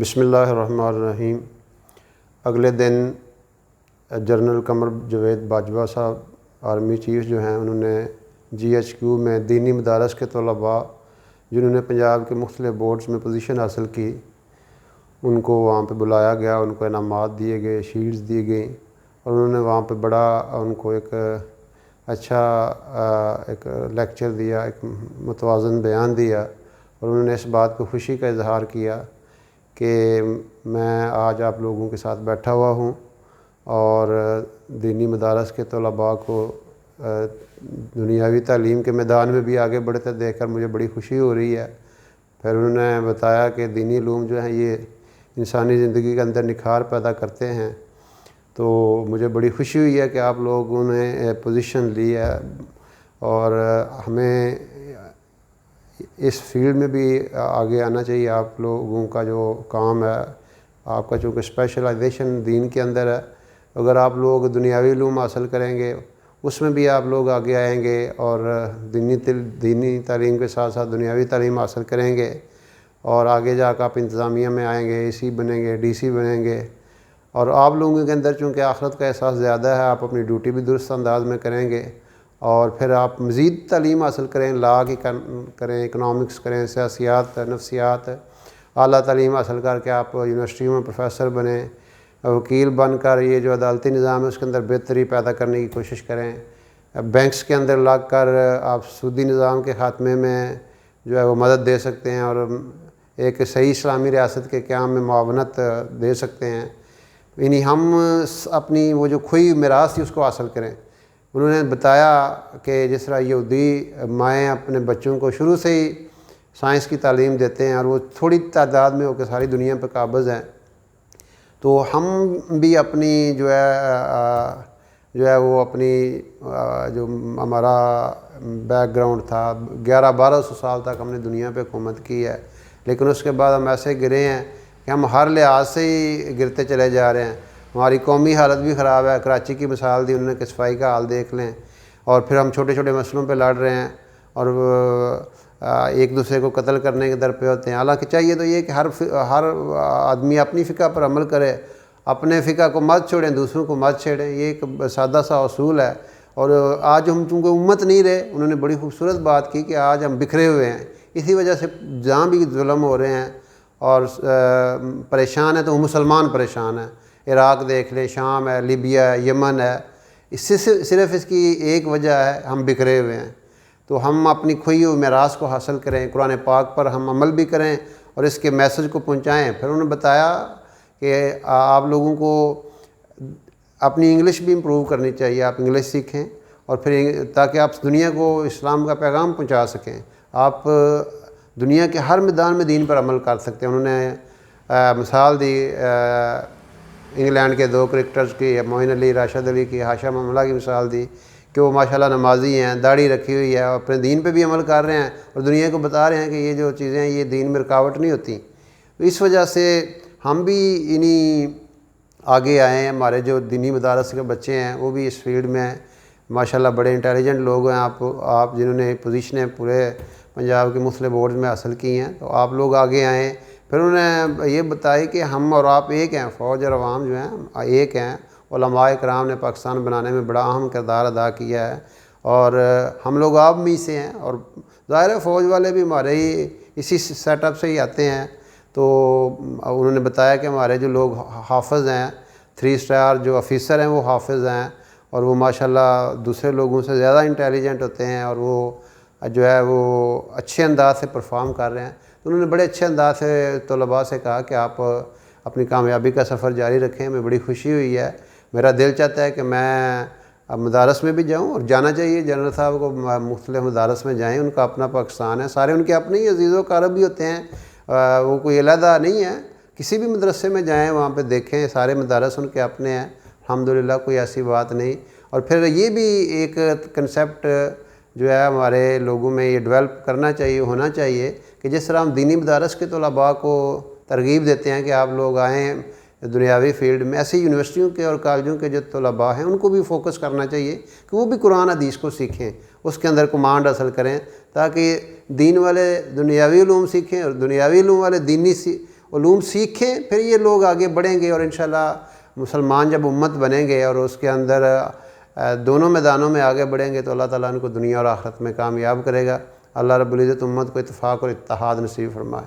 بسم اللہ الرحمن الرحیم۔ اگلے دن جنرل قمر جاوید باجوہ صاحب آرمی چیف جو ہیں، انہوں نے GHQ میں دینی مدارس کے طلباء جنہوں نے پنجاب کے مختلف بورڈز میں پوزیشن حاصل کی، ان کو وہاں پہ بلایا گیا، ان کو انعامات دیے گئے، شیلڈز دی گئیں، اور انہوں نے وہاں پہ بڑا ان کو ایک اچھا ایک لیکچر دیا، ایک متوازن بیان دیا، اور انہوں نے اس بات پہ خوشی کا اظہار کیا کہ میں آج آپ لوگوں کے ساتھ بیٹھا ہوا ہوں اور دینی مدارس کے طلباء کو دنیاوی تعلیم کے میدان میں بھی آگے بڑھتے دیکھ کر مجھے بڑی خوشی ہو رہی ہے۔ پھر انہوں نے بتایا کہ دینی علوم جو ہیں یہ انسانی زندگی کے اندر نکھار پیدا کرتے ہیں، تو مجھے بڑی خوشی ہوئی ہے کہ آپ لوگوں نے پوزیشن لی ہے، اور ہمیں اس فیلڈ میں بھی آگے آنا چاہیے۔ آپ لوگوں کا جو کام ہے، آپ کا چونکہ اسپیشلائزیشن دین کے اندر ہے، اگر آپ لوگ دنیاوی علوم حاصل کریں گے اس میں بھی آپ لوگ آگے آئیں گے، اور دینی تعلیم کے ساتھ ساتھ دنیاوی تعلیم حاصل کریں گے، اور آگے جا کے آپ انتظامیہ میں آئیں گے، AC بنیں گے، DC بنیں گے، اور آپ لوگوں کے اندر چونکہ آخرت کا احساس زیادہ ہے، آپ اپنی ڈیوٹی بھی درست انداز میں کریں گے، اور پھر آپ مزید تعلیم حاصل کریں، لا کی کریں، اکنامکس کریں، سیاسیات، نفسیات، اعلیٰ تعلیم حاصل کر کے آپ یونیورسٹیوں میں پروفیسر بنیں، وکیل بن کر یہ جو عدالتی نظام ہے اس کے اندر بہتری پیدا کرنے کی کوشش کریں، بینکس کے اندر لگ کر آپ سودی نظام کے خاتمے میں جو ہے وہ مدد دے سکتے ہیں، اور ایک صحیح اسلامی ریاست کے قیام میں معاونت دے سکتے ہیں، یعنی ہم اپنی وہ جو کھوئی میراث تھی اس کو حاصل کریں۔ انہوں نے بتایا کہ جس طرح یہودی مائیں اپنے بچوں کو شروع سے ہی سائنس کی تعلیم دیتے ہیں، اور وہ تھوڑی تعداد میں ہو کے ساری دنیا پہ قابض ہیں، تو ہم بھی اپنی جو ہے وہ اپنی جو ہمارا بیک گراؤنڈ تھا، 1100-1200 سال تک ہم نے دنیا پہ حکومت کی ہے، لیکن اس کے بعد ہم ایسے گرے ہیں کہ ہم ہر لحاظ سے ہی گرتے چلے جا رہے ہیں۔ ہماری قومی حالت بھی خراب ہے، کراچی کی مثال دی انہوں نے کہ صفائی کا حال دیکھ لیں، اور پھر ہم چھوٹے چھوٹے مسئلوں پہ لڑ رہے ہیں، اور ایک دوسرے کو قتل کرنے کے در پہ ہوتے ہیں۔ حالانکہ چاہیے تو یہ کہ ہر آدمی اپنی فقہ پر عمل کرے، اپنے فقہ کو مت چھوڑیں، دوسروں کو مت چھیڑیں، یہ ایک سادہ سا اصول ہے۔ اور آج ہم چونکہ امت نہیں رہے، انہوں نے بڑی خوبصورت بات کی کہ آج ہم بکھرے ہوئے ہیں، اسی وجہ سے جہاں بھی ظلم ہو رہے ہیں اور پریشان ہیں تو وہ مسلمان پریشان ہیں۔ عراق دیکھ لیں، شام ہے، لیبیا ہے، یمن ہے، اس سے صرف اس کی ایک وجہ ہے، ہم بکھرے ہوئے ہیں۔ تو ہم اپنی کھوئی ہوئی میراث کو حاصل کریں، قرآن پاک پر ہم عمل بھی کریں اور اس کے میسج کو پہنچائیں۔ پھر انہوں نے بتایا کہ آپ لوگوں کو اپنی انگلش بھی امپروو کرنی چاہیے، آپ انگلش سیکھیں، اور پھر تاکہ آپ دنیا کو اسلام کا پیغام پہنچا سکیں، آپ دنیا کے ہر میدان میں دین پر عمل کر سکتے ہیں۔ انہوں نے مثال دی انگلینڈ کے 2 کرکٹرز کی، معین علی، راشد علی کی، ہاشم املہ کی مثال دی کہ وہ ماشاءاللہ نمازی ہیں، داڑھی رکھی ہوئی ہے، اور اپنے دین پہ بھی عمل کر رہے ہیں، اور دنیا کو بتا رہے ہیں کہ یہ جو چیزیں ہیں یہ دین میں رکاوٹ نہیں ہوتی۔ تو اس وجہ سے ہم بھی انہی آگے آئے ہیں، ہمارے جو دینی مدارس کے بچے ہیں وہ بھی اس فیلڈ میں ماشاءاللہ بڑے انٹیلیجنٹ لوگ ہیں۔ آپ جنہوں نے پوزیشنیں پورے پنجاب کے مختلف بورڈز میں حاصل کی ہیں، تو آپ لوگ آگے آئیں۔ پھر انہوں نے یہ بتایا کہ ہم اور آپ ایک ہیں، فوج اور عوام جو ہیں ایک ہیں۔ علماء کرام نے پاکستان بنانے میں بڑا اہم کردار ادا کیا ہے، اور ہم لوگ آپ میں سے ہیں، اور ظاہر ہے فوج والے بھی ہمارے ہی اسی سیٹ اپ سے ہی آتے ہیں۔ تو انہوں نے بتایا کہ ہمارے جو لوگ حافظ ہیں، 3 اسٹار جو آفیسر ہیں وہ حافظ ہیں، اور وہ ماشاءاللہ دوسرے لوگوں سے زیادہ انٹیلیجنٹ ہوتے ہیں، اور وہ جو ہے وہ اچھے انداز سے پرفارم کر رہے ہیں۔ تو انہوں نے بڑے اچھے انداز سے طلباء سے کہا کہ آپ اپنی کامیابی کا سفر جاری رکھیں۔ ہمیں بڑی خوشی ہوئی ہے، میرا دل چاہتا ہے کہ میں اب مدارس میں بھی جاؤں، اور جانا چاہیے جنرل صاحب کو، مختلف مدارس میں جائیں، ان کا اپنا پاکستان ہے، سارے ان کے اپنے ہی عزیز و اقارب بھی ہوتے ہیں، وہ کوئی علیحدہ نہیں ہے۔ کسی بھی مدرسے میں جائیں، وہاں پہ دیکھیں، سارے مدارس ان کے اپنے ہیں، الحمدللہ کوئی ایسی بات نہیں۔ اور پھر یہ بھی ایک کنسیپٹ جو ہے ہمارے لوگوں میں یہ ڈیولپ کرنا چاہیے، ہونا چاہیے، کہ جس طرح ہم دینی مدارس کے طلباء کو ترغیب دیتے ہیں کہ آپ لوگ آئیں دنیاوی فیلڈ میں، ایسی یونیورسٹیوں کے اور کالجوں کے جو طلباء ہیں ان کو بھی فوکس کرنا چاہیے کہ وہ بھی قرآن حدیث کو سیکھیں، اس کے اندر کمانڈ حاصل کریں، تاکہ دین والے دنیاوی علوم سیکھیں اور دنیاوی علوم والے دینی علوم سیکھیں، پھر یہ لوگ آگے بڑھیں گے، اور انشاءاللہ مسلمان جب امت بنیں گے اور اس کے اندر دونوں میدانوں میں آگے بڑھیں گے تو اللہ تعالیٰ ان کو دنیا اور آخرت میں کامیاب کرے گا۔ اللہ رب العزت امت کو اتفاق اور اتحاد نصیب فرمائے۔